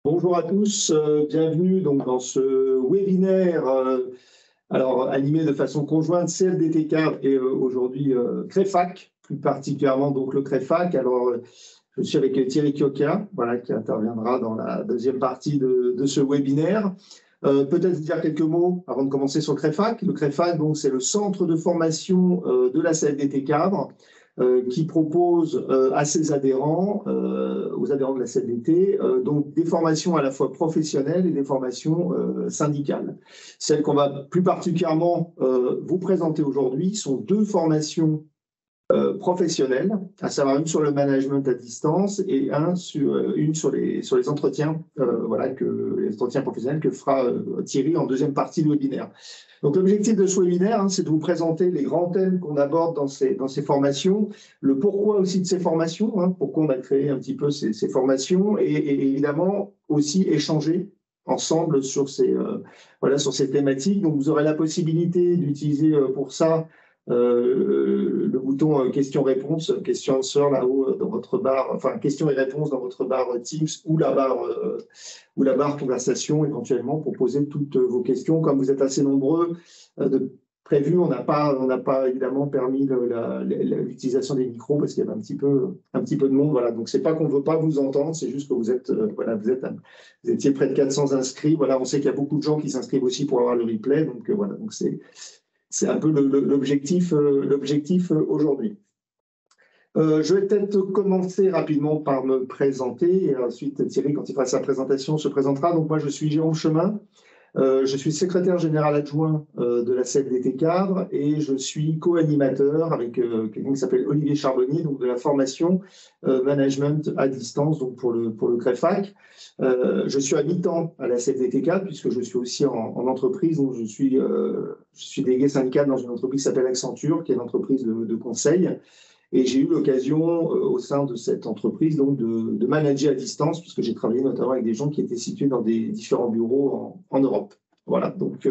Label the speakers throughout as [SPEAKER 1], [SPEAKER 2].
[SPEAKER 1] Bonjour à tous, bienvenue donc dans ce webinaire animé de façon conjointe CFDT-CAV et aujourd'hui CREFAC, plus particulièrement donc le CREFAC. Je suis avec Thierry Chiocca, voilà, qui interviendra dans la deuxième partie de ce webinaire. Peut-être vous dire quelques mots avant de commencer sur le CREFAC. Le CREFAC, donc, c'est le centre de formation de la CFDT-CAV qui propose à ses adhérents, aux adhérents de la CFDT, donc des formations à la fois professionnelles et des formations syndicales. Celles qu'on va plus particulièrement vous présenter aujourd'hui sont deux formations professionnelles, à savoir une sur le management à distance et une sur les entretiens, les entretiens professionnels que fera Thierry en deuxième partie du webinaire. Donc l'objectif de ce webinaire, c'est de vous présenter les grands thèmes qu'on aborde dans ces formations, le pourquoi aussi de ces formations, pourquoi on a créé un petit peu ces formations, et évidemment aussi échanger ensemble sur ces thématiques. Donc vous aurez la possibilité d'utiliser pour ça le bouton questions-réponses, question-answer là-haut dans votre barre, enfin questions et réponses dans votre barre Teams ou la barre conversation éventuellement pour poser toutes vos questions. Comme vous êtes assez nombreux de prévu, on n'a pas évidemment permis l'utilisation des micros parce qu'il y avait un petit peu de monde. Voilà, donc c'est pas qu'on ne veut pas vous entendre, c'est juste que vous étiez près de 400 inscrits. Voilà, on sait qu'il y a beaucoup de gens qui s'inscrivent aussi pour avoir le replay. Donc voilà, donc c'est un peu l'objectif aujourd'hui. Je vais peut-être commencer rapidement par me présenter et ensuite Thierry, quand il fera sa présentation, se présentera. Donc moi, je suis Jérôme Chemin, je suis secrétaire général adjoint de la CFDT Cadre et je suis co-animateur avec quelqu'un qui s'appelle Olivier Charbonnier, donc de la formation management à distance, donc pour le CREFAC. Je suis à mi-temps à la CFDT Cadre puisque je suis aussi en entreprise, donc je suis délégué syndical dans une entreprise qui s'appelle Accenture, qui est une entreprise de conseil. Et j'ai eu l'occasion, au sein de cette entreprise, donc, de manager à distance, puisque j'ai travaillé notamment avec des gens qui étaient situés dans des différents bureaux en Europe. Voilà, donc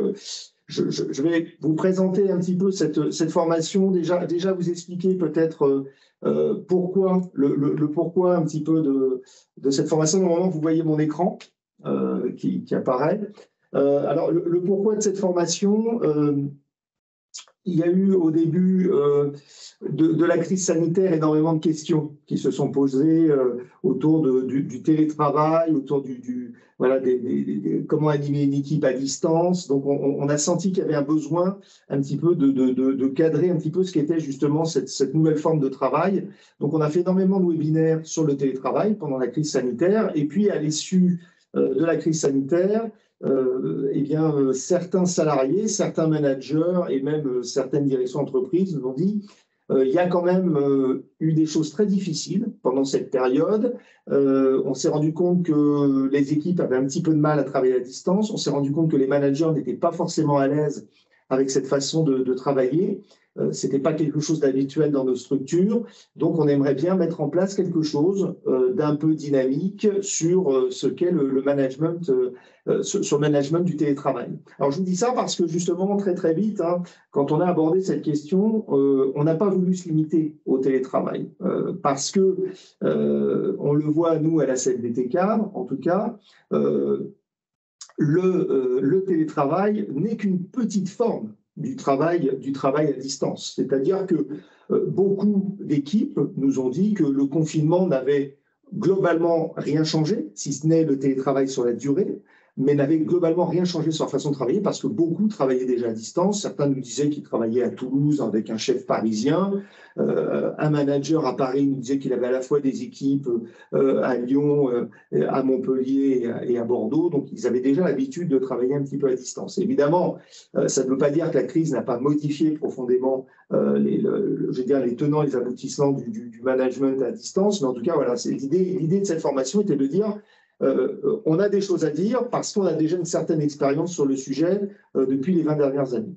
[SPEAKER 1] je vais vous présenter un petit peu cette formation, déjà vous expliquer peut-être pourquoi, le pourquoi un petit peu de cette formation. Normalement, vous voyez mon écran qui apparaît. Alors, le pourquoi de cette formation, il y a eu au début de la crise sanitaire énormément de questions qui se sont posées autour du télétravail, autour comment animer une équipe à distance. Donc on a senti qu'il y avait un besoin un petit peu de cadrer un petit peu ce qu'était justement cette nouvelle forme de travail. Donc on a fait énormément de webinaires sur le télétravail pendant la crise sanitaire et puis à l'issue de la crise sanitaire, certains salariés, certains managers et même certaines directions d'entreprise nous ont dit il y a quand même eu des choses très difficiles pendant cette période. On s'est rendu compte que les équipes avaient un petit peu de mal à travailler à distance. On s'est rendu compte que les managers n'étaient pas forcément à l'aise avec cette façon de travailler. Ce n'était pas quelque chose d'habituel dans nos structures. Donc, on aimerait bien mettre en place quelque chose d'un peu dynamique sur ce qu'est le management, sur le management du télétravail. Alors, je vous dis ça parce que justement, très très vite, quand on a abordé cette question, on n'a pas voulu se limiter au télétravail parce que, on le voit, nous, à la CFDT Cadre, en tout cas, le télétravail n'est qu'une petite forme du travail à distance. C'est-à-dire que beaucoup d'équipes nous ont dit que le confinement n'avait globalement rien changé, si ce n'est le télétravail sur la durée, mais n'avait globalement rien changé sur la façon de travailler parce que beaucoup travaillaient déjà à distance. Certains nous disaient qu'ils travaillaient à Toulouse avec un chef parisien. Un manager à Paris nous disait qu'il avait à la fois des équipes à Lyon, à Montpellier et à Bordeaux. Donc, ils avaient déjà l'habitude de travailler un petit peu à distance. Évidemment, ça ne veut pas dire que la crise n'a pas modifié profondément les tenants et les aboutissants du management à distance. Mais en tout cas, voilà, l'idée de cette formation était de dire on a des choses à dire parce qu'on a déjà une certaine expérience sur le sujet depuis les 20 dernières années.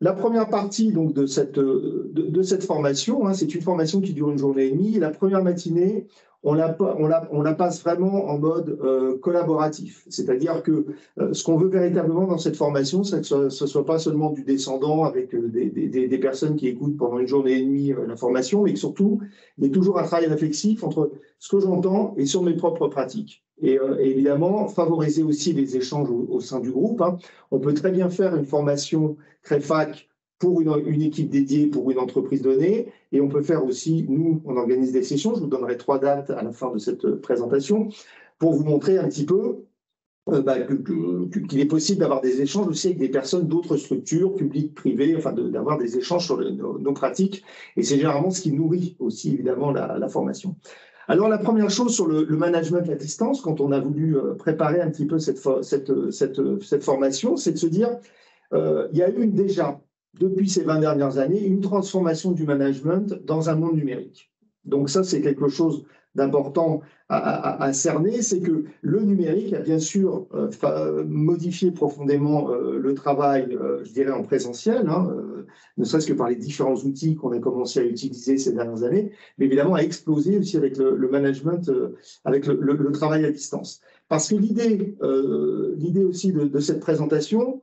[SPEAKER 1] La première partie donc, de cette formation, c'est une formation qui dure une journée et demie. La première matinée, on la passe vraiment en mode collaboratif. C'est-à-dire que ce qu'on veut véritablement dans cette formation, c'est que ce ne soit pas seulement du descendant avec des personnes qui écoutent pendant une journée et demie la formation, mais que surtout, il y ait toujours un travail réflexif entre ce que j'entends et sur mes propres pratiques. Et évidemment, favoriser aussi les échanges au sein du groupe, hein. On peut très bien faire une formation CREFAC pour une équipe dédiée pour une entreprise donnée. Et on peut faire aussi, nous, on organise des sessions, je vous donnerai 3 dates à la fin de cette présentation, pour vous montrer un petit peu qu'il est possible d'avoir des échanges aussi avec des personnes d'autres structures, publiques, privées, enfin d'avoir des échanges sur nos pratiques. Et c'est généralement ce qui nourrit aussi, évidemment, la formation. Alors, la première chose sur le management à distance, quand on a voulu préparer un petit peu cette formation, c'est de se dire, il y a eu déjà, depuis ces 20 dernières années, une transformation du management dans un monde numérique. Donc ça, c'est quelque chose d'important à cerner, c'est que le numérique a bien sûr modifié profondément le travail, je dirais, en présentiel, hein, ne serait-ce que par les différents outils qu'on a commencé à utiliser ces dernières années, mais évidemment a explosé aussi avec le management, avec le travail à distance. Parce que l'idée aussi de cette présentation,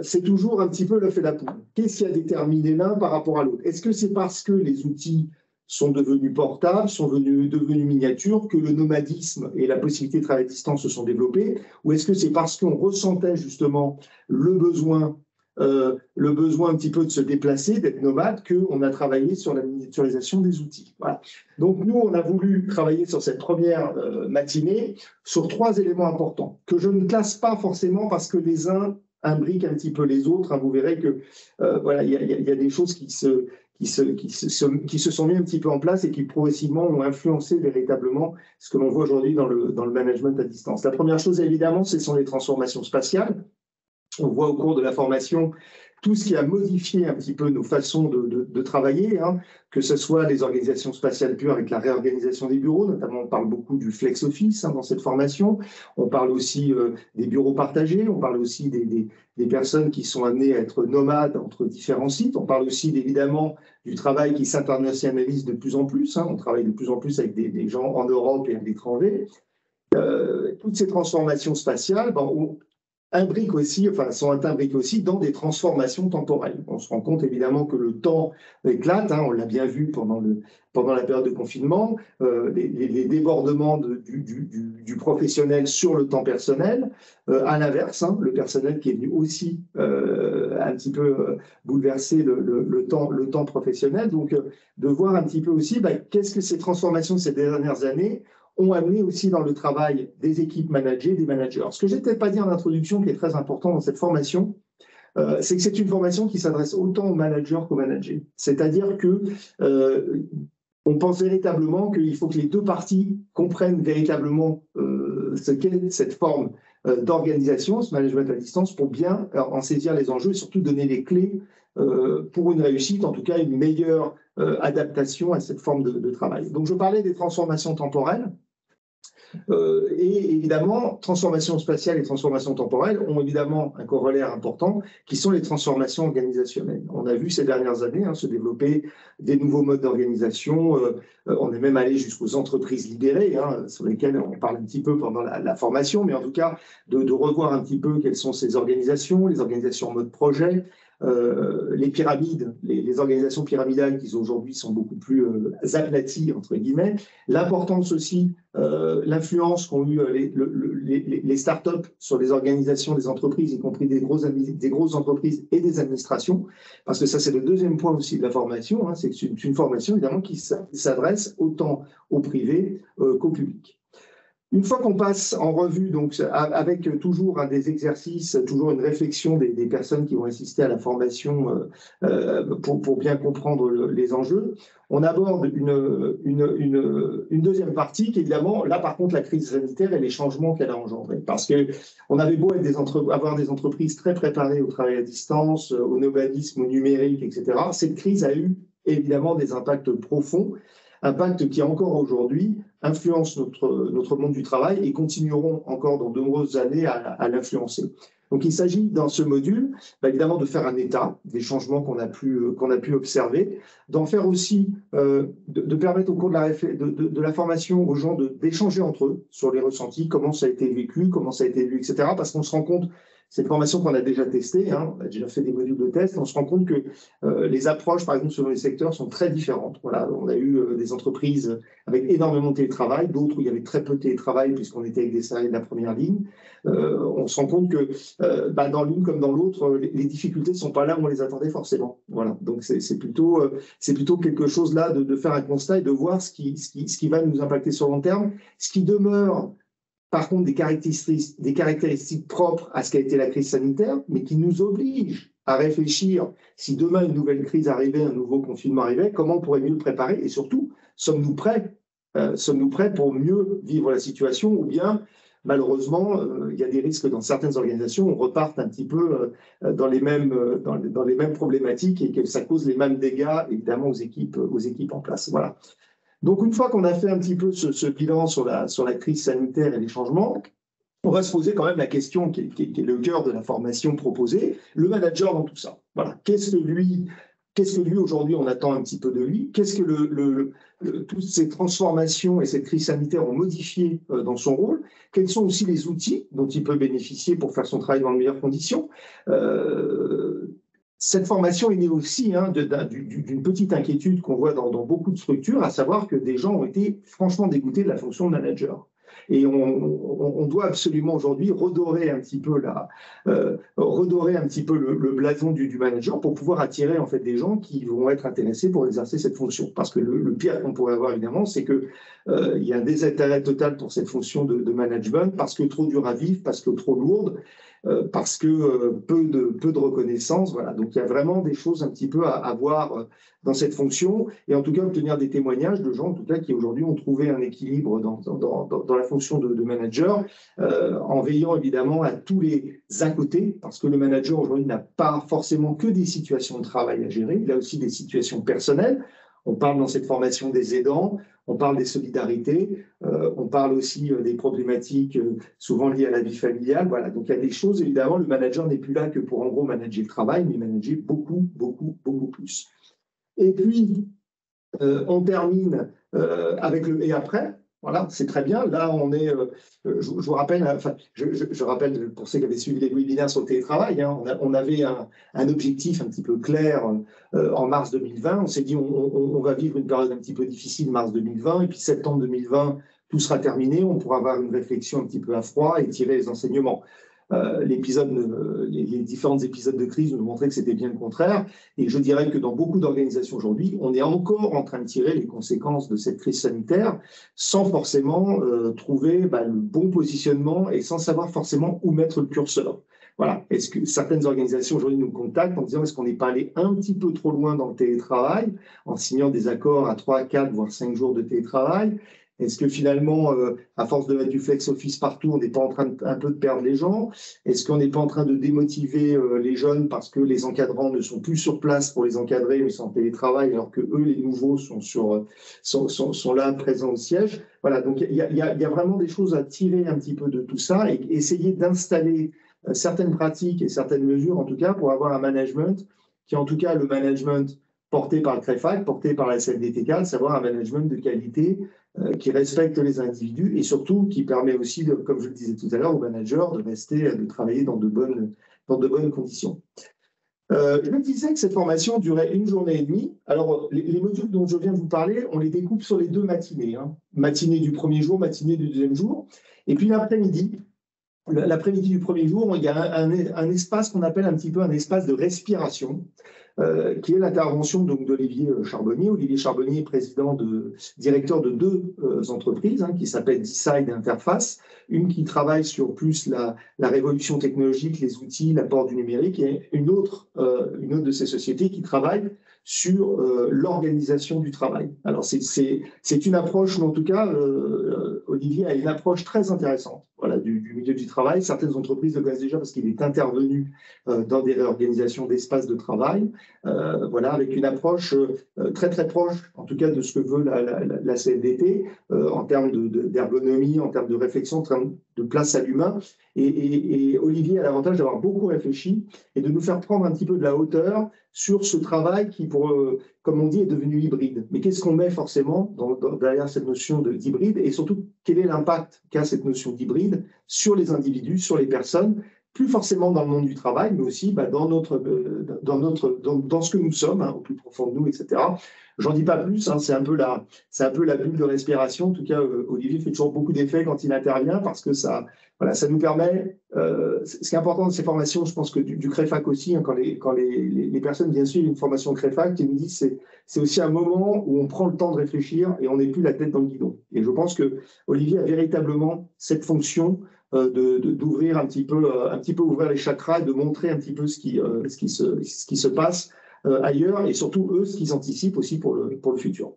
[SPEAKER 1] c'est toujours un petit peu l'œuf et la poule. Qu'est-ce qui a déterminé l'un par rapport à l'autre? Est-ce que c'est parce que les outils sont devenus portables, sont devenus miniatures, que le nomadisme et la possibilité de travailler à distance se sont développés? Ou est-ce que c'est parce qu'on ressentait justement le besoin un petit peu de se déplacer, d'être nomade, qu'on a travaillé sur la miniaturisation des outils? Voilà. Donc nous, on a voulu travailler sur cette première matinée sur 3 éléments importants, que je ne classe pas forcément parce que les uns imbriquent un petit peu les autres, hein. Vous verrez que voilà, il y a des choses qui se sont mis un petit peu en place et qui progressivement ont influencé véritablement ce que l'on voit aujourd'hui dans le management à distance. La première chose, évidemment, ce sont les transformations spatiales. On voit au cours de la formation tout ce qui a modifié un petit peu nos façons de travailler, hein, que ce soit les organisations spatiales pures avec la réorganisation des bureaux, notamment on parle beaucoup du flex office, hein, dans cette formation, on parle aussi des bureaux partagés, on parle aussi des personnes qui sont amenées à être nomades entre différents sites, on parle aussi évidemment du travail qui s'internationalise de plus en plus, hein, on travaille de plus en plus avec des gens en Europe et à l'étranger. Toutes ces transformations spatiales, sont imbriquées aussi dans des transformations temporelles. On se rend compte évidemment que le temps éclate, hein, on l'a bien vu pendant la période de confinement, les débordements du professionnel sur le temps personnel, à l'inverse, hein, le personnel qui est venu aussi un petit peu bouleverser le temps professionnel. Donc, de voir un petit peu aussi qu'est-ce que ces transformations de ces dernières années ont amené aussi dans le travail des équipes managées, des managers. Ce que je n'ai peut-être pas dit en introduction, qui est très important dans cette formation, c'est que c'est une formation qui s'adresse autant aux managers qu'aux managers. C'est-à-dire que on pense véritablement qu'il faut que les deux parties comprennent véritablement ce qu'est cette forme d'organisation, ce management à distance, pour bien en saisir les enjeux et surtout donner les clés pour une réussite, en tout cas une meilleure adaptation à cette forme de travail. Donc je parlais des transformations temporelles. Et évidemment, transformation spatiale et transformation temporelle ont évidemment un corollaire important, qui sont les transformations organisationnelles. On a vu ces dernières années se développer des nouveaux modes d'organisation. On est même allé jusqu'aux entreprises libérées, hein, sur lesquelles on parle un petit peu pendant la formation, mais en tout cas, de revoir un petit peu quelles sont ces organisations, les organisations en mode projet, les pyramides, les organisations pyramidales qui aujourd'hui sont beaucoup plus aplaties, entre guillemets. L'importance aussi, l'influence qu'ont eu les startups sur les organisations des entreprises, y compris des grosses entreprises et des administrations, parce que ça, c'est le deuxième point aussi de la formation, hein, c'est que c'est une formation, évidemment, qui s'adresse autant au privé qu'au public. Une fois qu'on passe en revue, donc avec toujours des exercices, toujours une réflexion des personnes qui vont assister à la formation pour bien comprendre les enjeux, on aborde une deuxième partie qui, évidemment, là par contre, la crise sanitaire et les changements qu'elle a engendrés. Parce qu'on avait beau avoir des entreprises très préparées au travail à distance, au nomadisme, au numérique, etc. Cette crise a eu évidemment des impacts profonds, impacts qui encore aujourd'hui influencent notre monde du travail et continueront encore dans de nombreuses années à l'influencer. Donc, il s'agit dans ce module, évidemment, de faire un état des changements qu'on a pu observer, d'en faire aussi, de permettre au cours de la formation aux gens d'échanger entre eux sur les ressentis, comment ça a été vécu, comment ça a été vu, etc. Parce qu'on se rend compte, c'est une formation qu'on a déjà testée, hein, on a déjà fait des modules de test, on se rend compte que les approches, par exemple, selon les secteurs, sont très différentes. Voilà, on a eu des entreprises avec énormément de télétravail, d'autres où il y avait très peu de télétravail puisqu'on était avec des salariés de la première ligne. On se rend compte que dans l'une comme dans l'autre, les difficultés ne sont pas là où on les attendait forcément. Voilà, donc c'est plutôt quelque chose là de faire un constat et de voir ce qui va nous impacter sur le long terme, ce qui demeure par contre des caractéristiques propres à ce qu'a été la crise sanitaire, mais qui nous obligent à réfléchir, si demain une nouvelle crise arrivait, un nouveau confinement arrivait, comment on pourrait mieux le préparer et surtout, sommes-nous prêts pour mieux vivre la situation ou bien, malheureusement, il y a des risques dans certaines organisations, on reparte un petit peu dans les mêmes problématiques et que ça cause les mêmes dégâts, évidemment, aux équipes en place. Voilà. Donc, une fois qu'on a fait un petit peu ce bilan sur la crise sanitaire et les changements, on va se poser quand même la question qui est le cœur de la formation proposée, le manager dans tout ça. Voilà. Qu'est-ce que lui aujourd'hui on attend un petit peu de lui? Qu'est-ce que toutes ces transformations et cette crise sanitaire ont modifié dans son rôle? Quels sont aussi les outils dont il peut bénéficier pour faire son travail dans de meilleures conditions? Cette formation est née aussi d'une petite inquiétude qu'on voit dans beaucoup de structures, à savoir que des gens ont été franchement dégoûtés de la fonction de manager. Et on doit absolument aujourd'hui redorer un petit peu le blason du manager pour pouvoir attirer en fait des gens qui vont être intéressés pour exercer cette fonction. Parce que le pire qu'on pourrait avoir évidemment, c'est que il y a un désintérêt total pour cette fonction de management parce que trop dure à vivre, parce que trop lourde. Parce que peu de reconnaissance. Voilà. Donc, il y a vraiment des choses un petit peu à voir dans cette fonction et en tout cas obtenir des témoignages de gens en tout cas, qui aujourd'hui ont trouvé un équilibre dans la fonction de manager en veillant évidemment à tous les à côté parce que le manager aujourd'hui n'a pas forcément que des situations de travail à gérer, il a aussi des situations personnelles. On parle dans cette formation des aidants, on parle des solidarités, on parle aussi des problématiques souvent liées à la vie familiale. Voilà. Donc il y a des choses, évidemment, le manager n'est plus là que pour en gros manager le travail, mais manager beaucoup, beaucoup, beaucoup plus. Et puis, on termine avec le « et après ». Voilà, c'est très bien. Là, on est, je vous rappelle, enfin, je rappelle pour ceux qui avaient suivi les webinaires sur le télétravail, hein, on avait un objectif un petit peu clair en mars 2020. On s'est dit, on va vivre une période un petit peu difficile mars 2020, et puis septembre 2020, tout sera terminé. On pourra avoir une réflexion un petit peu à froid et tirer les enseignements. Les différents épisodes de crise nous ont montré que c'était bien le contraire. Et je dirais que dans beaucoup d'organisations aujourd'hui, on est encore en train de tirer les conséquences de cette crise sanitaire sans forcément trouver le bon positionnement et sans savoir forcément où mettre le curseur. Voilà. Est-ce que certaines organisations aujourd'hui nous contactent en disant est-ce qu'on n'est pas allé un petit peu trop loin dans le télétravail en signant des accords à 3, 4, voire 5 jours de télétravail? Est-ce que finalement, à force de mettre du flex office partout, on n'est pas en train un peu de perdre les gens? Est-ce qu'on n'est pas en train de démotiver les jeunes parce que les encadrants ne sont plus sur place pour les encadrer, mais sont en télétravail, alors que eux, les nouveaux, sont là, présents au siège? Voilà, donc il y a vraiment des choses à tirer un petit peu de tout ça et essayer d'installer certaines pratiques et certaines mesures, en tout cas, pour avoir un management qui, en tout cas, le management porté par le CREFAC, porté par la CFDT, à savoir un management de qualité qui respecte les individus et surtout qui permet aussi, comme je le disais tout à l'heure, aux managers de travailler dans de bonnes conditions. Je me disais que cette formation durait 1 journée et demie. Alors, les modules dont je viens de vous parler, on les découpe sur les 2 matinées. Hein. Matinée du premier jour, matinée du deuxième jour. Et puis l'après-midi du premier jour, il y a un espace qu'on appelle un petit peu un espace de respiration, qui est l'intervention d'Olivier Charbonnier. Olivier Charbonnier est directeur de 2 entreprises hein, qui s'appellent Decide et Interface, une qui travaille sur plus la révolution technologique, les outils, l'apport du numérique, et une autre de ces sociétés qui travaille sur l'organisation du travail. Alors c'est une approche, mais en tout cas, Olivier a une approche très intéressante du milieu du travail. Certaines entreprises le connaissent déjà parce qu'il est intervenu dans des réorganisations d'espaces de travail, avec une approche très très proche, en tout cas de ce que veut la CFDT, en termes d'ergonomie, en termes de réflexion, en termes de place à l'humain. Et Olivier a l'avantage d'avoir beaucoup réfléchi et de nous faire prendre un petit peu de la hauteur sur ce travail qui, comme on dit, est devenu hybride. Mais qu'est-ce qu'on met forcément derrière cette notion d'hybride, et surtout, quel est l'impact qu'a cette notion d'hybride sur les individus, sur les personnes, plus forcément dans le monde du travail, mais aussi dans ce que nous sommes, au plus profond de nous, etc. J'en dis pas plus, c'est un peu la bulle de respiration. En tout cas, Olivier fait toujours beaucoup d'effets quand il intervient, parce que ça nous permet. Ce qui est important de ces formations, je pense que du CREFAC aussi, quand les personnes viennent suivre une formation CREFAC, ils nous disent c'est aussi un moment où on prend le temps de réfléchir et on n'est plus la tête dans le guidon. Et je pense que Olivier a véritablement cette fonction d'ouvrir un petit peu ouvrir les chakras et de montrer un petit peu ce qui se passe ailleurs, et surtout eux ce qu'ils anticipent aussi pour le futur.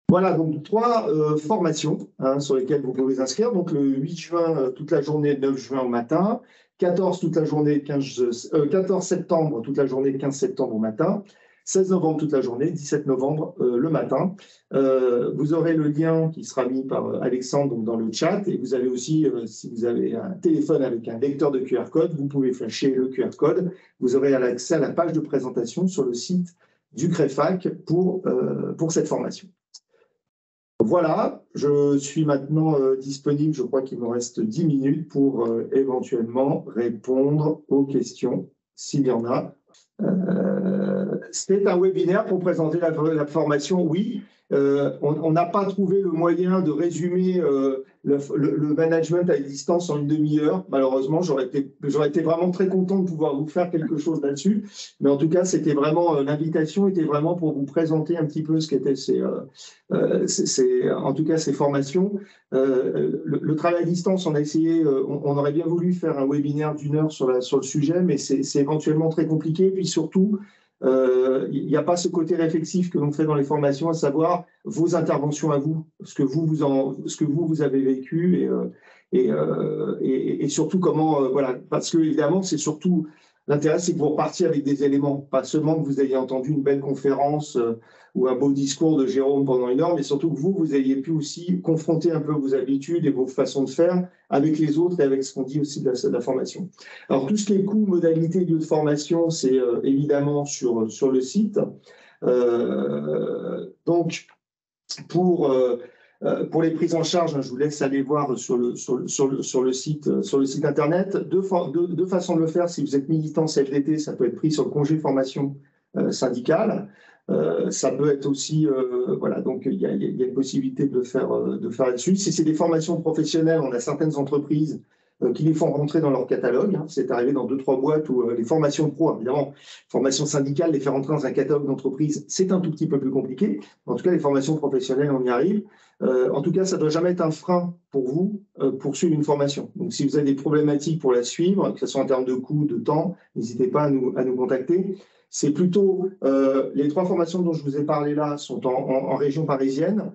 [SPEAKER 1] Voilà, donc 3 formations sur lesquelles vous pouvez vous inscrire. Donc le 8 juin toute la journée, 9 juin au matin, 14 toute la journée, 14 septembre toute la journée, 15 septembre au matin, 16 novembre toute la journée, 17 novembre le matin. Vous aurez le lien qui sera mis par Alexandre donc, dans le chat, et vous avez aussi, si vous avez un téléphone avec un lecteur de QR code, vous pouvez flasher le QR code. Vous aurez accès à la page de présentation sur le site du CREFAC pour cette formation. Voilà, je suis maintenant disponible, je crois qu'il me reste 10 minutes pour éventuellement répondre aux questions, s'il y en a. C'était un webinaire pour présenter la formation, oui. On n'a pas trouvé le moyen de résumer le management à distance en une demi-heure. Malheureusement, j'aurais été vraiment très content de pouvoir vous faire quelque chose là-dessus. Mais en tout cas, c'était vraiment l'invitation était vraiment pour vous présenter un petit peu ce qu'étaient en tout cas ces formations. Le travail à distance, on a essayé, on aurait bien voulu faire un webinaire d'1 heure sur le sujet, mais c'est éventuellement très compliqué. Puis surtout, il n'y a pas ce côté réflexif que l'on fait dans les formations, à savoir vos interventions à vous, ce que vous avez vécu, et surtout comment, voilà, parce que évidemment, c'est surtout l'intérêt, c'est que vous repartiez avec des éléments, pas seulement que vous ayez entendu une belle conférence ou un beau discours de Jérôme pendant 1 heure, mais surtout que vous ayez pu aussi confronter un peu vos habitudes et vos façons de faire avec les autres et avec ce qu'on dit aussi de la formation. Alors, tout ce qui est coûts, modalités, lieux de formation, c'est évidemment sur le site. Donc, pour les prises en charge, je vous laisse aller voir sur le site internet. Deux façons de le faire. Si vous êtes militant CFDT, ça peut être pris sur le congé formation syndical. Ça peut être aussi, voilà, donc il y a une possibilité de faire là-dessus. Si c'est des formations professionnelles, on a certaines entreprises qui les font rentrer dans leur catalogue. C'est arrivé dans 2-3 boîtes où les formations pro, évidemment, formations syndicales, les faire rentrer dans un catalogue d'entreprise, c'est un tout petit peu plus compliqué. En tout cas, les formations professionnelles, on y arrive. En tout cas, ça ne doit jamais être un frein pour vous pour suivre une formation. Donc, si vous avez des problématiques pour la suivre, que ce soit en termes de coût, de temps, n'hésitez pas à nous contacter. C'est plutôt les 3 formations dont je vous ai parlé là sont en région parisienne.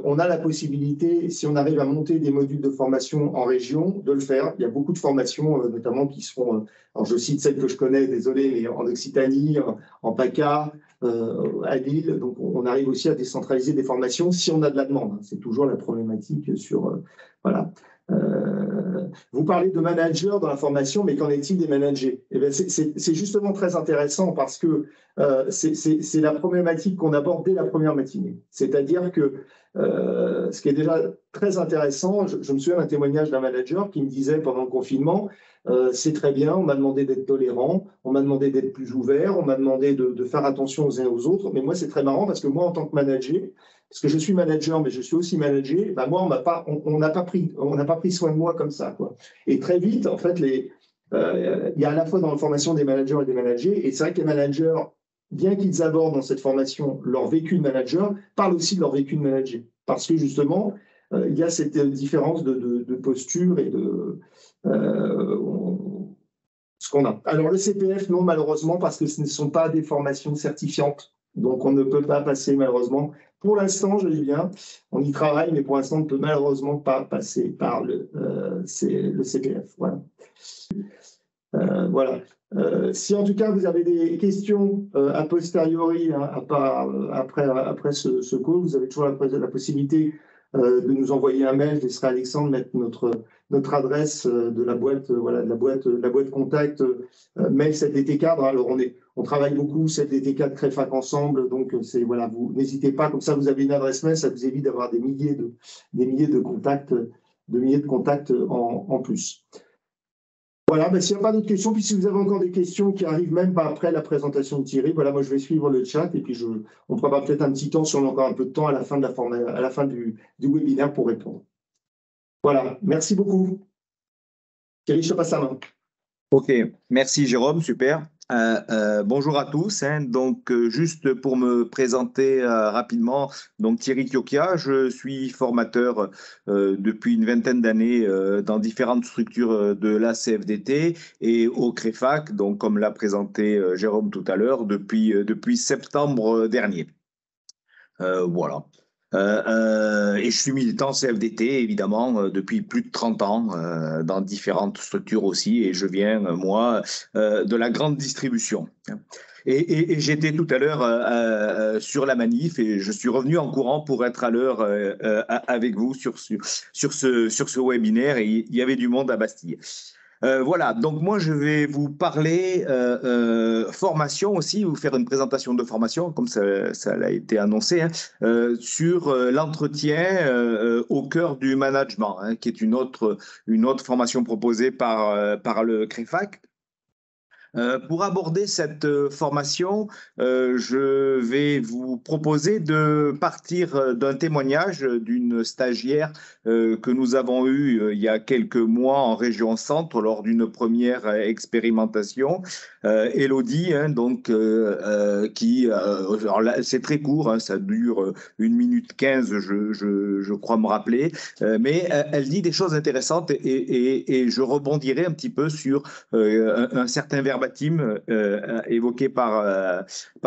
[SPEAKER 1] On a la possibilité, si on arrive à monter des modules de formation en région, de le faire. Il y a beaucoup de formations, notamment qui seront, alors je cite celles que je connais, désolé, mais en Occitanie, en PACA, à Lille. Donc on arrive aussi à décentraliser des formations si on a de la demande. C'est toujours la problématique sur, voilà. Vous parlez de managers dans la formation, mais qu'en est-il des managers? Eh bien, c'est justement très intéressant parce que c'est la problématique qu'on aborde dès la première matinée. C'est-à-dire que ce qui est déjà très intéressant, je me souviens d'un témoignage d'un manager qui me disait pendant le confinement, c'est très bien, on m'a demandé d'être tolérant, on m'a demandé d'être plus ouvert, on m'a demandé de faire attention aux uns aux autres, mais moi c'est très marrant parce que moi en tant que manager, parce que je suis manager, mais je suis aussi manager, ben moi, on n'a pas pris soin de moi comme ça, quoi. Et très vite, en fait, il y a à la fois dans la formation des managers et des managers, et c'est vrai que les managers, bien qu'ils abordent dans cette formation leur vécu de manager, parlent aussi de leur vécu de manager. Parce que justement, il y a cette différence de posture et de ce qu'on a. Alors le CPF, non, malheureusement, parce que ce ne sont pas des formations certifiantes. Donc on ne peut pas passer, malheureusement. Pour l'instant, je dis bien, on y travaille, mais pour l'instant, on ne peut malheureusement pas passer par le CPF. Voilà. Voilà. Si en tout cas vous avez des questions a posteriori, après ce call, vous avez toujours la possibilité de nous envoyer un mail. Je laisserai Alexandre mettre notre adresse de la boîte, voilà, de la boîte contact mail CFDT Cadre. Alors on travaille beaucoup CFDT Cadre Créfac ensemble, donc c'est voilà, vous n'hésitez pas, comme ça vous avez une adresse mail, ça vous évite d'avoir des milliers de contacts, en plus. Voilà, ben, s'il n'y a pas d'autres questions, puis si vous avez encore des questions qui arrivent même pas après la présentation de Thierry, voilà, moi je vais suivre le chat et puis on prendra peut-être un petit temps, si on a encore un peu de temps à la fin du webinaire pour répondre. Voilà, merci beaucoup. Thierry, je te passe la main.
[SPEAKER 2] Ok, merci Jérôme, super. Bonjour à tous. Donc, juste pour me présenter rapidement, donc Thierry Chiochia, je suis formateur depuis une vingtaine d'années dans différentes structures de la CFDT et au CREFAC, donc comme l'a présenté Jérôme tout à l'heure, depuis septembre dernier. Voilà. Et je suis militant CFDT, évidemment, depuis plus de 30 ans, dans différentes structures aussi, et je viens, moi, de la grande distribution. Et j'étais tout à l'heure sur la manif, et je suis revenu en courant pour être à l'heure avec vous sur ce webinaire, et il y avait du monde à Bastille. Voilà, donc moi je vais vous parler formation aussi, vous faire une présentation de formation, comme ça a été annoncé, sur l'entretien au cœur du management, qui est une autre formation proposée par le CREFAC. Pour aborder cette formation, je vais vous proposer de partir d'un témoignage d'une stagiaire que nous avons eue il y a quelques mois en région centre lors d'une première expérimentation. Élodie, donc, qui, alors là, c'est très court, ça dure 1 minute 15, je crois me rappeler, mais elle dit des choses intéressantes et je rebondirai un petit peu sur un certain verbatim évoqué par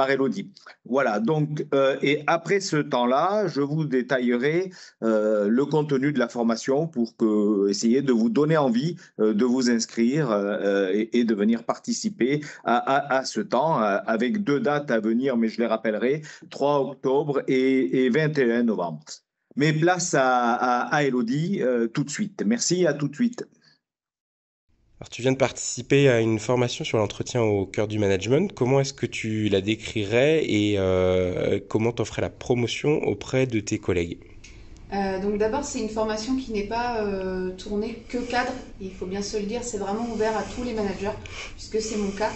[SPEAKER 2] Élodie. Voilà, donc, et après ce temps-là, je vous détaillerai le contenu de la formation pour essayer de vous donner envie de vous inscrire et de venir participer à ce temps, avec 2 dates à venir, mais je les rappellerai, 3 octobre et 21 novembre. Mais place à Élodie tout de suite. Merci, à tout de suite.
[SPEAKER 3] Alors, tu viens de participer à une formation sur l'entretien au cœur du management. Comment est-ce que tu la décrirais et comment t'en ferais la promotion auprès de tes collègues?
[SPEAKER 4] Donc d'abord, c'est une formation qui n'est pas tournée que cadre, il faut bien se le dire, c'est vraiment ouvert à tous les managers, puisque c'est mon cas.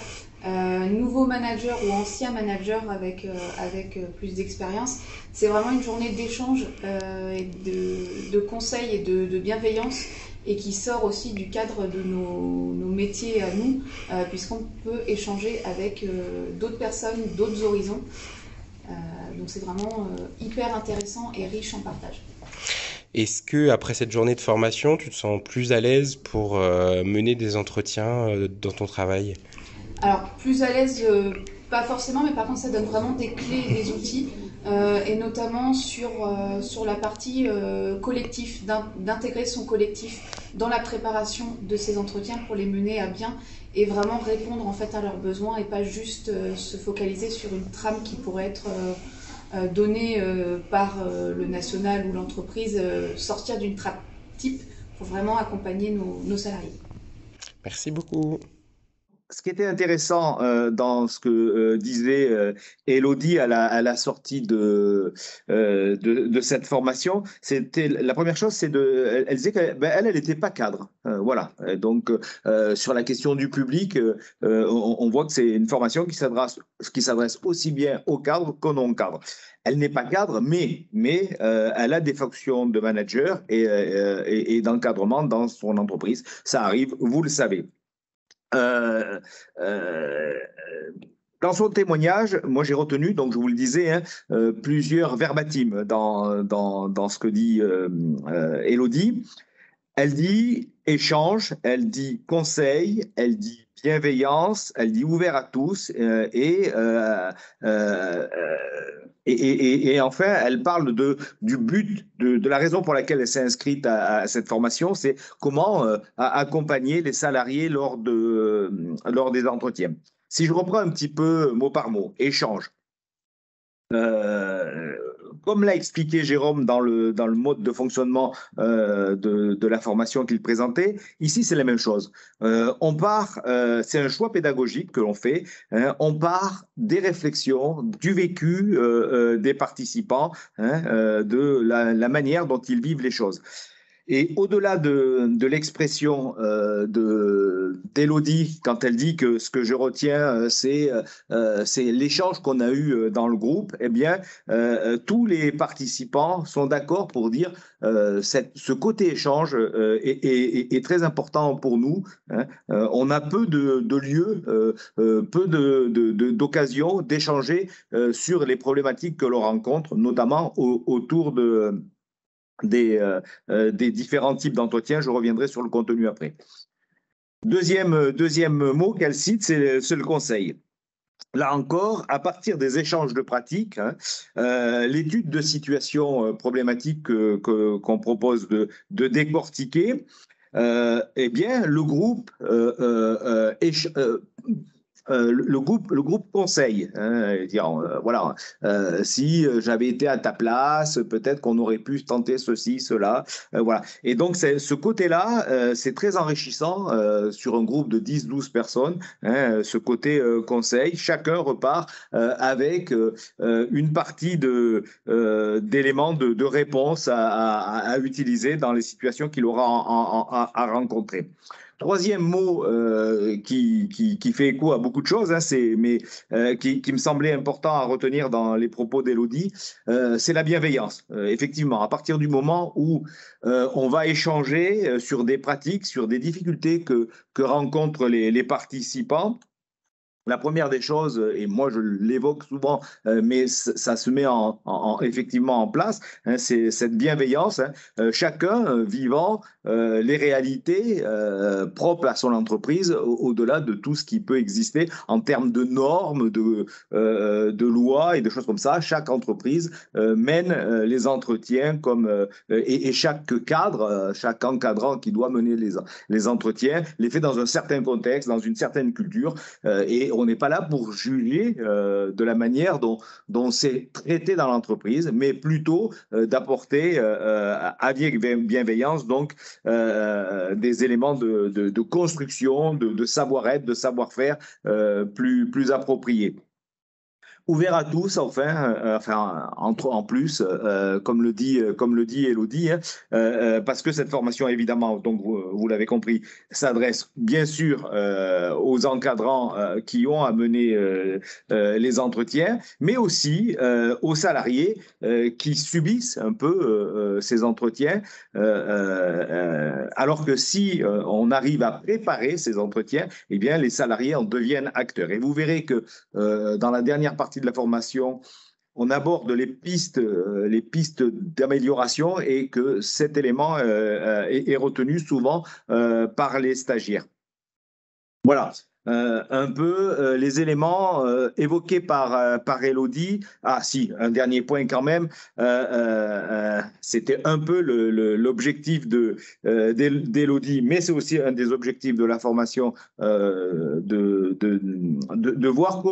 [SPEAKER 4] Nouveau manager ou ancien manager avec plus d'expérience, c'est vraiment une journée d'échange et de conseils et de bienveillance, et qui sort aussi du cadre de nos métiers à nous, puisqu'on peut échanger avec d'autres personnes, d'autres horizons. Donc c'est vraiment hyper intéressant et riche en partage.
[SPEAKER 3] Est-ce que après cette journée de formation, tu te sens plus à l'aise pour mener des entretiens dans ton travail?
[SPEAKER 4] Alors, plus à l'aise, pas forcément, mais par contre, ça donne vraiment des clés et des outils, et notamment sur la partie collectif, d'intégrer son collectif dans la préparation de ces entretiens pour les mener à bien et vraiment répondre en fait à leurs besoins et pas juste se focaliser sur une trame qui pourrait être donnée par le national ou l'entreprise, sortir d'une trame type pour vraiment accompagner nos salariés.
[SPEAKER 3] Merci beaucoup.
[SPEAKER 2] Ce qui était intéressant dans ce que disait Élodie à la sortie de cette formation, c'était la première chose, elle disait qu'elle n'était pas cadre. Voilà. Donc sur la question du public, on voit que c'est une formation qui s'adresse aussi bien aux cadres qu'aux non-cadres. Elle n'est pas cadre, mais elle a des fonctions de manager et d'encadrement dans son entreprise. Ça arrive, vous le savez. Dans son témoignage, moi j'ai retenu, donc je vous le disais, plusieurs verbatims dans ce que dit Élodie. Elle dit échange, elle dit conseil, elle dit bienveillance, elle dit ouvert à tous et enfin, elle parle du but, de la raison pour laquelle elle s'est inscrite à cette formation, c'est comment accompagner les salariés lors des entretiens. Si je reprends un petit peu mot par mot, échange. comme l'a expliqué Jérôme dans le mode de fonctionnement de la formation qu'il présentait, ici c'est la même chose. C'est un choix pédagogique que l'on fait. Hein, on part des réflexions, du vécu des participants, hein, de la manière dont ils vivent les choses. Et au-delà de l'expression d'Élodie, quand elle dit que ce que je retiens, c'est l'échange qu'on a eu dans le groupe, eh bien, tous les participants sont d'accord pour dire ce côté échange est très important pour nous. Hein. On a peu de lieux, peu d'occasions d'échanger sur les problématiques que l'on rencontre, notamment autour des différents types d'entretiens. Je reviendrai sur le contenu après. Deuxième mot qu'elle cite, c'est le conseil. Là encore, à partir des échanges de pratiques, hein, l'étude de situation problématique qu'on propose de décortiquer, eh bien, le groupe le groupe conseil, hein, voilà, si j'avais été à ta place, peut-être qu'on aurait pu tenter ceci, cela, voilà. Et donc, ce côté-là, c'est très enrichissant sur un groupe de 10-12 personnes, hein, ce côté conseil. Chacun repart avec une partie d'éléments de réponse à utiliser dans les situations qu'il aura à rencontrer. Troisième mot qui fait écho à beaucoup de choses, hein, mais qui me semblait important à retenir dans les propos d'Élodie, c'est la bienveillance. Effectivement, à partir du moment où on va échanger sur des pratiques, sur des difficultés que rencontrent les participants, la première des choses, et moi je l'évoque souvent, mais ça se met effectivement en place, hein, c'est cette bienveillance, hein, chacun vivant les réalités propres à son entreprise, au-delà de tout ce qui peut exister en termes de normes, de lois et de choses comme ça. Chaque entreprise mène les entretiens et chaque cadre, chaque encadrant qui doit mener les entretiens, les fait dans un certain contexte, dans une certaine culture, et on n'est pas là pour juger de la manière dont c'est traité dans l'entreprise, mais plutôt d'apporter avec bienveillance donc des éléments de construction, de savoir-être, de savoir-faire plus appropriés. Ouvert à tous, en plus, comme le dit Élodie, hein, parce que cette formation, évidemment, donc vous l'avez compris, s'adresse bien sûr aux encadrants qui ont à mener les entretiens, mais aussi aux salariés qui subissent un peu ces entretiens, alors que si on arrive à préparer ces entretiens, eh bien, les salariés en deviennent acteurs. Et vous verrez que dans la dernière partie de la formation, on aborde les pistes d'amélioration et que cet élément est retenu souvent par les stagiaires. Voilà. Un peu les éléments évoqués par Élodie. Ah si, un dernier point quand même. C'était un peu l'objectif d'Élodie, mais c'est aussi un des objectifs de la formation de voir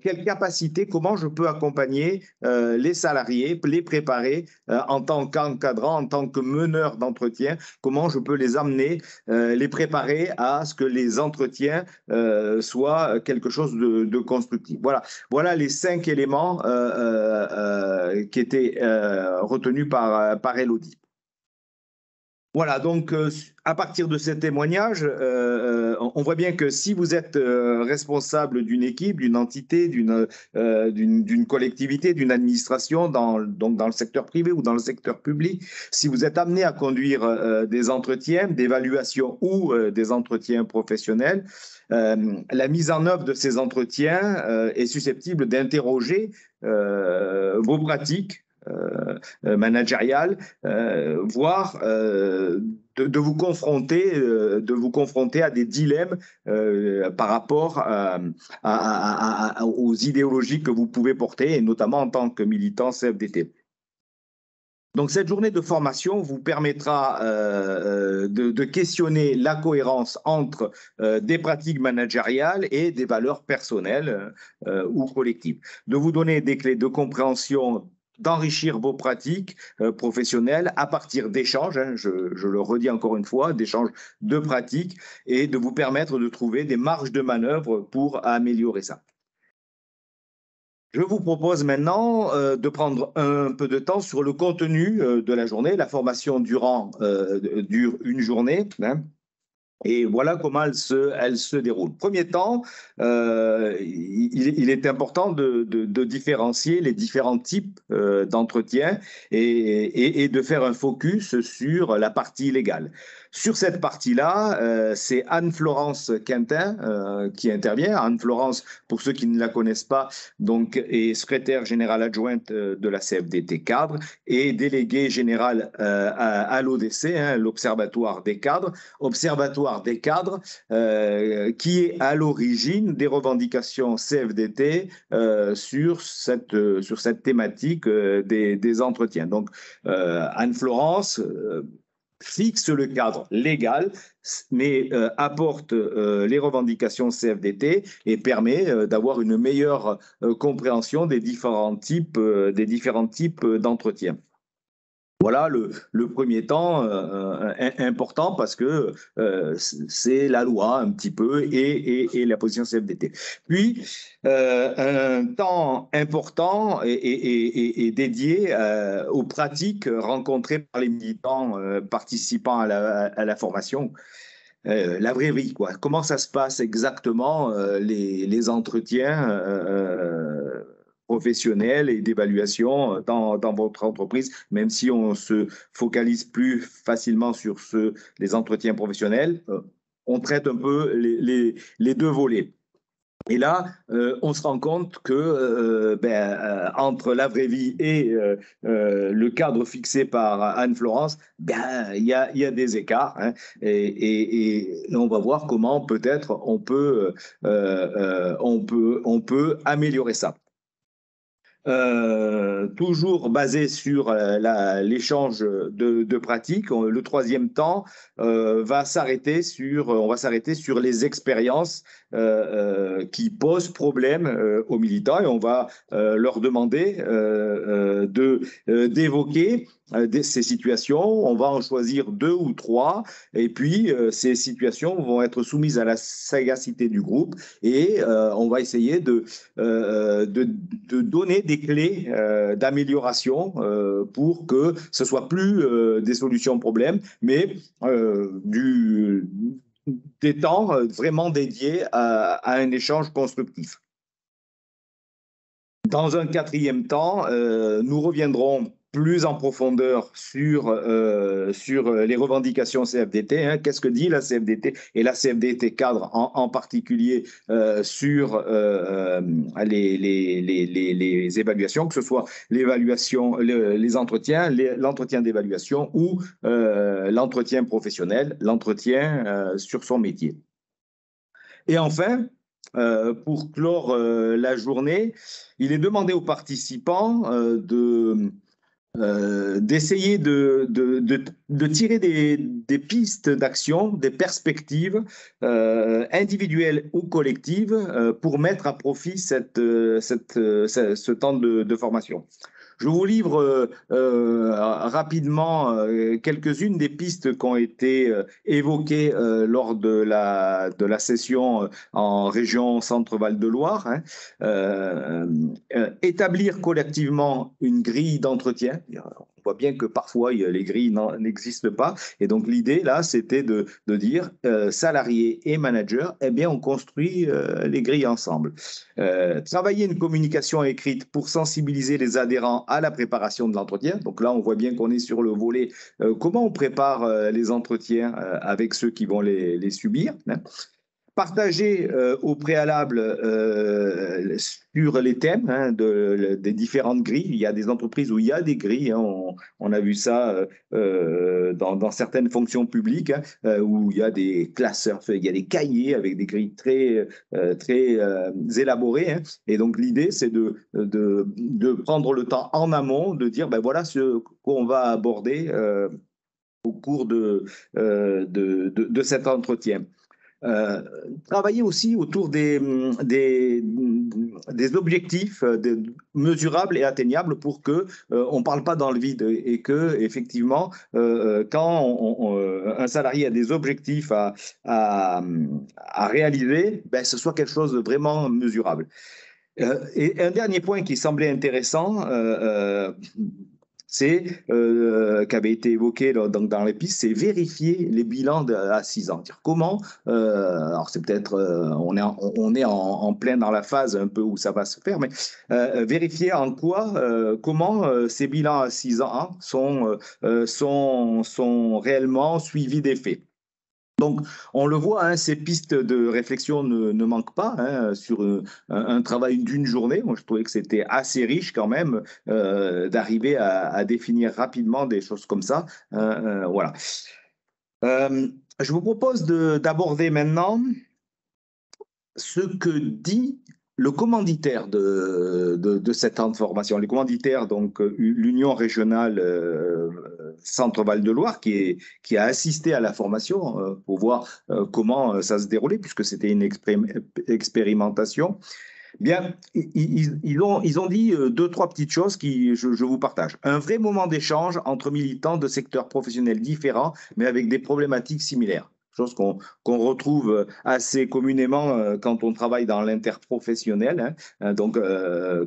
[SPEAKER 2] quelle capacité, comment je peux accompagner les salariés, les préparer en tant qu'encadrant, en tant que meneur d'entretien, comment je peux les amener, les préparer à ce que les entretiens soient quelque chose de constructif. Voilà les 5 éléments qui étaient retenus par Élodie. Voilà, donc à partir de ces témoignages, on voit bien que si vous êtes responsable d'une équipe, d'une entité, d'une collectivité, d'une administration, donc dans le secteur privé ou dans le secteur public, si vous êtes amené à conduire des entretiens, d'évaluation ou des entretiens professionnels, la mise en œuvre de ces entretiens est susceptible d'interroger vos pratiques managériales, voire de vous confronter à des dilemmes par rapport aux idéologies que vous pouvez porter, et notamment en tant que militant CFDT. Donc, cette journée de formation vous permettra de questionner la cohérence entre des pratiques managériales et des valeurs personnelles ou collectives, de vous donner des clés de compréhension, d'enrichir vos pratiques professionnelles à partir d'échanges, hein, je le redis encore une fois, d'échanges de pratiques, et de vous permettre de trouver des marges de manœuvre pour améliorer ça. Je vous propose maintenant de prendre un peu de temps sur le contenu de la journée. La formation dure une journée, hein. Et voilà comment elle se déroule. Premier temps, il est important de différencier les différents types d'entretien et de faire un focus sur la partie légale. Sur cette partie-là, c'est Anne-Florence Quintin qui intervient. Anne-Florence, pour ceux qui ne la connaissent pas, donc, est secrétaire générale adjointe de la CFDT Cadre et déléguée générale à l'ODC, hein, l'Observatoire des cadres. Observatoire des cadres, qui est à l'origine des revendications CFDT sur cette thématique des entretiens. Donc, Anne-Florence fixe le cadre légal, mais apporte les revendications CFDT et permet d'avoir une meilleure compréhension des différents types d'entretiens. Voilà le premier temps important parce que c'est la loi un petit peu et la position CFDT. Puis, un temps important est dédié aux pratiques rencontrées par les militants participant à la formation. La vraie vie, quoi. Comment ça se passe exactement, les entretiens professionnels et d'évaluation dans votre entreprise, même si on se focalise plus facilement sur les entretiens professionnels, on traite un peu les deux volets. Et là, on se rend compte que entre la vraie vie et le cadre fixé par Anne-Florence, il y a des écarts, hein, et on va voir comment peut-être on peut améliorer ça. Toujours basé sur l'échange de pratiques. Le troisième temps on va s'arrêter sur les expériences qui posent problème aux militants, et on va leur demander d'évoquer ces situations. On va en choisir 2 ou 3, et puis ces situations vont être soumises à la sagacité du groupe, et on va essayer de donner des clés d'amélioration pour que ce soit plus des solutions problèmes, mais des temps vraiment dédiés à un échange constructif. Dans un quatrième temps, nous reviendrons plus en profondeur sur les revendications CFDT. Hein. Qu'est-ce que dit la CFDT et la CFDT cadre en particulier sur les évaluations, que ce soit l'évaluation, les entretiens, l'entretien d'évaluation ou l'entretien professionnel, l'entretien sur son métier. Et enfin, pour clore la journée, il est demandé aux participants d'essayer de tirer des pistes d'action, des perspectives individuelles ou collectives pour mettre à profit ce temps de formation. Je vous livre rapidement quelques-unes des pistes qui ont été évoquées lors de la session en région Centre-Val de Loire. Hein. Établir collectivement une grille d'entretien. On voit bien que parfois les grilles n'existent pas, et donc l'idée là c'était de dire salariés et managers, eh bien on construit les grilles ensemble. Travailler une communication écrite pour sensibiliser les adhérents à la préparation de l'entretien. Donc là on voit bien qu'on est sur le volet comment on prépare les entretiens avec ceux qui vont les subir. Hein. partager au préalable sur les thèmes des différentes grilles. Il y a des entreprises où il y a des grilles, on a vu ça dans certaines fonctions publiques, où il y a des classeurs, il y a des cahiers avec des grilles très élaborées. Et donc l'idée, c'est de prendre le temps en amont, de dire, ben voilà ce qu'on va aborder au cours de cet entretien. Travailler aussi autour des objectifs mesurables et atteignables pour que on ne parle pas dans le vide et que effectivement quand un salarié a des objectifs à réaliser, ben, ce soit quelque chose de vraiment mesurable. Et un dernier point qui semblait intéressant, c'est qui avait été évoqué dans les pistes, c'est vérifier les bilans à 6 ans. Comment, alors c'est peut-être, on est en plein dans la phase un peu où ça va se faire, mais vérifier en quoi, comment ces bilans à 6 ans sont réellement suivis des faits. Donc, on le voit, ces pistes de réflexion ne manquent pas sur un travail d'une journée. Moi, je trouvais que c'était assez riche quand même d'arriver à définir rapidement des choses comme ça. Voilà. Je vous propose d'aborder maintenant ce que dit le commanditaire de cette formation. Les commanditaires, donc l'Union régionale Centre-Val de Loire, qui a assisté à la formation pour voir comment ça se déroulait, puisque c'était une expérimentation. Bien, ils ont dit 2-3 petites choses que je vous partage. Un vrai moment d'échange entre militants de secteurs professionnels différents, mais avec des problématiques similaires. Chose qu'on retrouve assez communément quand on travaille dans l'interprofessionnel. Donc,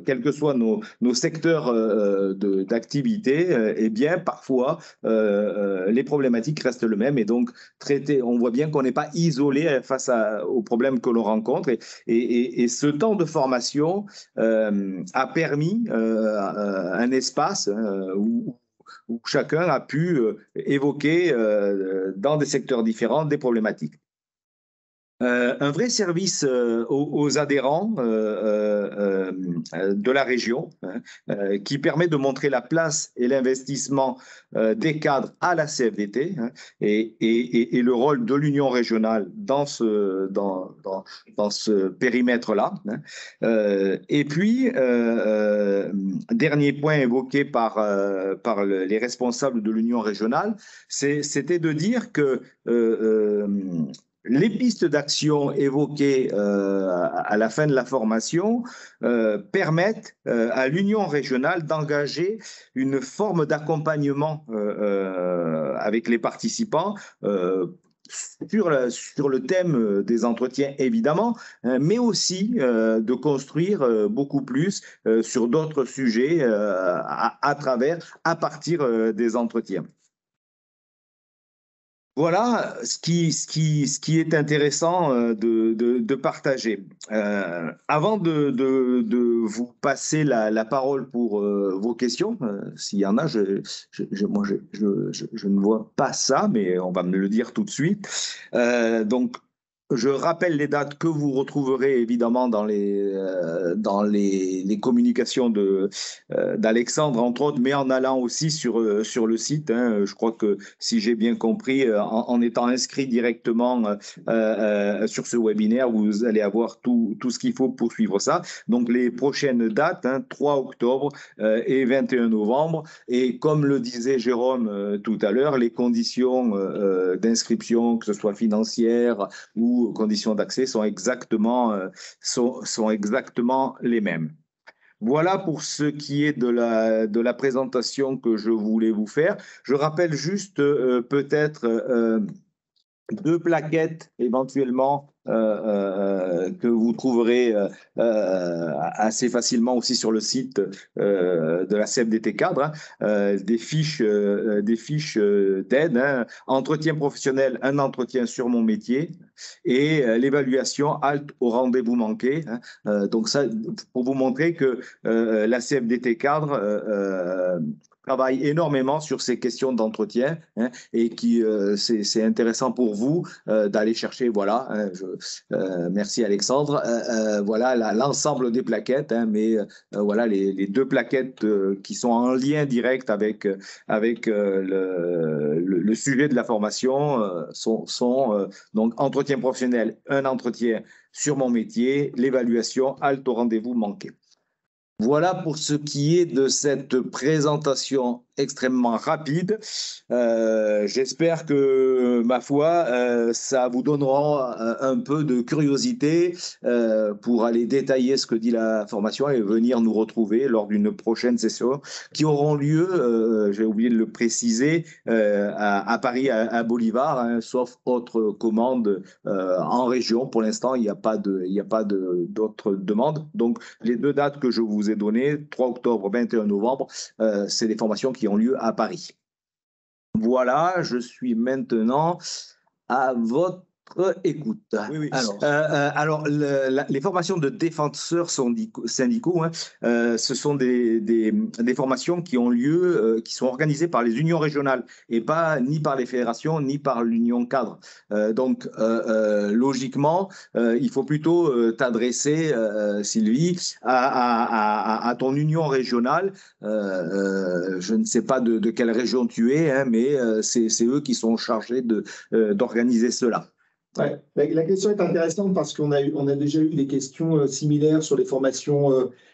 [SPEAKER 2] quels que soient nos secteurs d'activité, eh bien, parfois, les problématiques restent les mêmes. Et donc, on voit bien qu'on n'est pas isolé face aux problèmes que l'on rencontre. Et ce temps de formation a permis un espace où chacun a pu évoquer dans des secteurs différents des problématiques. Un vrai service aux adhérents de la région qui permet de montrer la place et l'investissement des cadres à la CFDT et le rôle de l'Union régionale dans ce périmètre-là. Et puis, dernier point évoqué par les responsables de l'Union régionale, c'était de dire que les pistes d'action évoquées à la fin de la formation permettent à l'Union régionale d'engager une forme d'accompagnement avec les participants sur le thème des entretiens, évidemment, mais aussi de construire beaucoup plus sur d'autres sujets à partir des entretiens. Voilà ce qui est intéressant de partager. Avant de vous passer la parole pour vos questions, s'il y en a, moi je ne vois pas ça, mais on va me le dire tout de suite. Donc, je rappelle les dates que vous retrouverez évidemment dans les communications d'Alexandre, entre autres, mais en allant aussi sur le site. Je crois que si j'ai bien compris, en étant inscrit directement sur ce webinaire, vous allez avoir tout ce qu'il faut pour suivre ça. Donc les prochaines dates, 3 octobre et 21 novembre. Et comme le disait Jérôme tout à l'heure, les conditions d'inscription, que ce soit financière ou conditions d'accès, sont exactement les mêmes. Voilà pour ce qui est de la présentation que je voulais vous faire. Je rappelle juste peut-être 2 plaquettes éventuellement que vous trouverez assez facilement aussi sur le site de la CFDT Cadre, des fiches d'aide, entretien professionnel, un entretien sur mon métier et l'évaluation halte au rendez-vous manqué. Donc ça, pour vous montrer que la CFDT Cadre travaille énormément sur ces questions d'entretien, hein, et qui c'est intéressant pour vous d'aller chercher, voilà, hein, merci Alexandre, voilà l'ensemble des plaquettes, hein, mais voilà les deux plaquettes qui sont en lien direct avec le sujet de la formation sont donc entretien professionnel, un entretien sur mon métier, l'évaluation, halte au rendez-vous manqué. Voilà pour ce qui est de cette présentation extrêmement rapide. J'espère que, ma foi, ça vous donnera un peu de curiosité pour aller détailler ce que dit la formation et venir nous retrouver lors d'une prochaine session qui auront lieu, j'ai oublié de le préciser, à Paris, à Bolivar, hein, sauf autre commande en région. Pour l'instant, il n'y a pas d'autres demandes. Donc, les deux dates que je vous ai données, 3 octobre, 21 novembre, c'est des formations qui ont lieu à Paris. Voilà, je suis maintenant à votre écoute.
[SPEAKER 3] Oui, oui.
[SPEAKER 2] Alors, les formations de défenseurs syndicaux, hein, ce sont des formations qui ont lieu, qui sont organisées par les unions régionales et pas ni par les fédérations ni par l'union cadre. Donc, logiquement, il faut plutôt t'adresser, Sylvie, à ton union régionale. Je ne sais pas de quelle région tu es, hein, mais c'est eux qui sont chargés d'organiser cela.
[SPEAKER 1] Ouais. La question est intéressante parce qu'on a déjà eu des questions similaires sur les formations.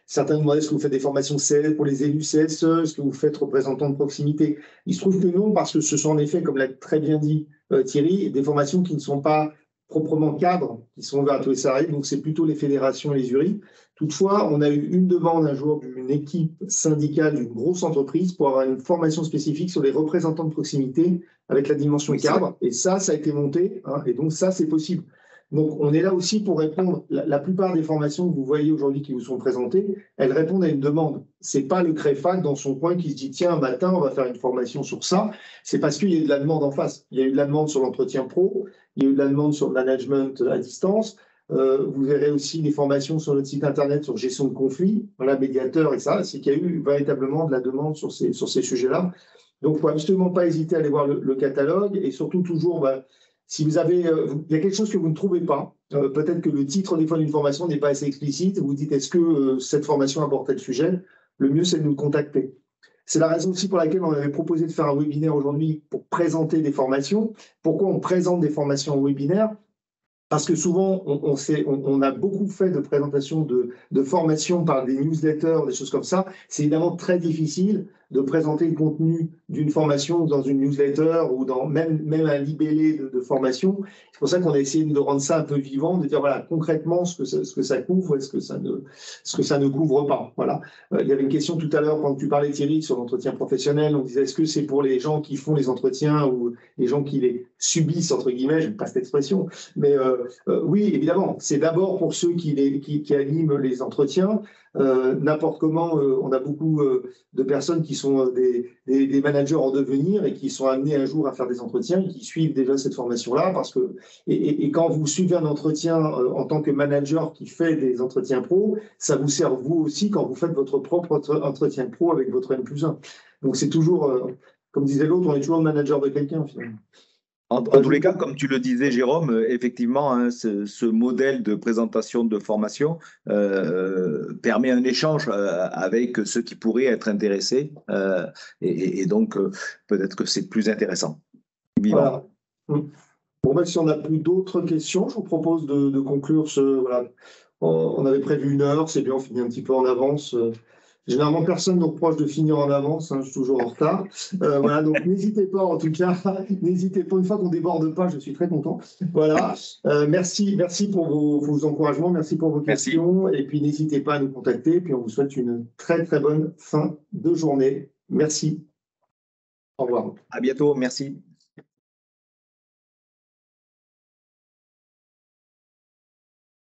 [SPEAKER 1] Certains demandaient est-ce que vous faites des formations CSE pour les élus CSE, est-ce que vous faites représentants de proximité. Il se trouve que non, parce que ce sont en effet, comme l'a très bien dit Thierry, des formations qui ne sont pas proprement cadres, qui sont ouvertes à tous les salariés, donc c'est plutôt les fédérations et les URI. Toutefois, on a eu une demande un jour d'une équipe syndicale d'une grosse entreprise pour avoir une formation spécifique sur les représentants de proximité avec la dimension cadre. Et ça a été monté, hein, et donc ça, c'est possible. Donc, on est là aussi pour répondre. La plupart des formations que vous voyez aujourd'hui qui vous sont présentées, elles répondent à une demande. C'est pas le CREFAC dans son coin qui se dit tiens, un matin, on va faire une formation sur ça. C'est parce qu'il y a eu de la demande en face. Il y a eu de la demande sur l'entretien pro, il y a eu de la demande sur le management à distance. Vous verrez aussi des formations sur notre site internet sur gestion de conflits, voilà, médiateur et ça. C'est qu'il y a eu véritablement de la demande sur ces sujets-là. Donc, il ne faut absolument pas hésiter à aller voir le catalogue et surtout toujours, si vous avez, il y a quelque chose que vous ne trouvez pas, peut-être que le titre des fois d'une formation n'est pas assez explicite, vous dites est-ce que cette formation aborde tel sujet, le mieux c'est de nous contacter. C'est la raison aussi pour laquelle on avait proposé de faire un webinaire aujourd'hui pour présenter des formations. Pourquoi on présente des formations en webinaire ? Parce que souvent, on a beaucoup fait de présentations de formations par des newsletters, des choses comme ça. C'est évidemment très difficile de présenter le contenu d'une formation dans une newsletter ou dans même un libellé de formation. C'est pour ça qu'on a essayé de rendre ça un peu vivant, de dire voilà concrètement ce que ça couvre et ce que ça ne couvre pas. Voilà. Il y avait une question tout à l'heure quand tu parlais Thierry sur l'entretien professionnel. On disait est-ce que c'est pour les gens qui font les entretiens ou les gens qui les subissent entre guillemets, j'aime pas cette expression, mais oui évidemment c'est d'abord pour ceux qui animent les entretiens. N'importe comment, on a beaucoup de personnes qui sont des managers en devenir et qui sont amenés un jour à faire des entretiens et qui suivent déjà cette formation-là parce que et quand vous suivez un entretien en tant que manager qui fait des entretiens pro, ça vous sert vous aussi quand vous faites votre propre entretien pro avec votre N+1. Donc c'est toujours, comme disait l'autre, on est toujours le manager de quelqu'un finalement.
[SPEAKER 2] En tous les cas, comme tu le disais, Jérôme, effectivement, hein, ce modèle de présentation de formation permet un échange avec ceux qui pourraient être intéressés et donc peut-être que c'est plus intéressant.
[SPEAKER 1] Voilà. Bon, si on n'a plus d'autres questions, je vous propose de conclure voilà. On avait prévu 1 heure, c'est bien, on finit un petit peu en avance. Généralement, personne ne reproche de finir en avance, hein, je suis toujours en retard. Voilà, donc n'hésitez pas, en tout cas, n'hésitez pas, une fois qu'on ne déborde pas, je suis très content. Voilà, merci pour vos encouragements, merci pour vos questions, et puis n'hésitez pas à nous contacter, puis on vous souhaite une très très bonne fin de journée. Merci. Au revoir.
[SPEAKER 2] À bientôt, merci.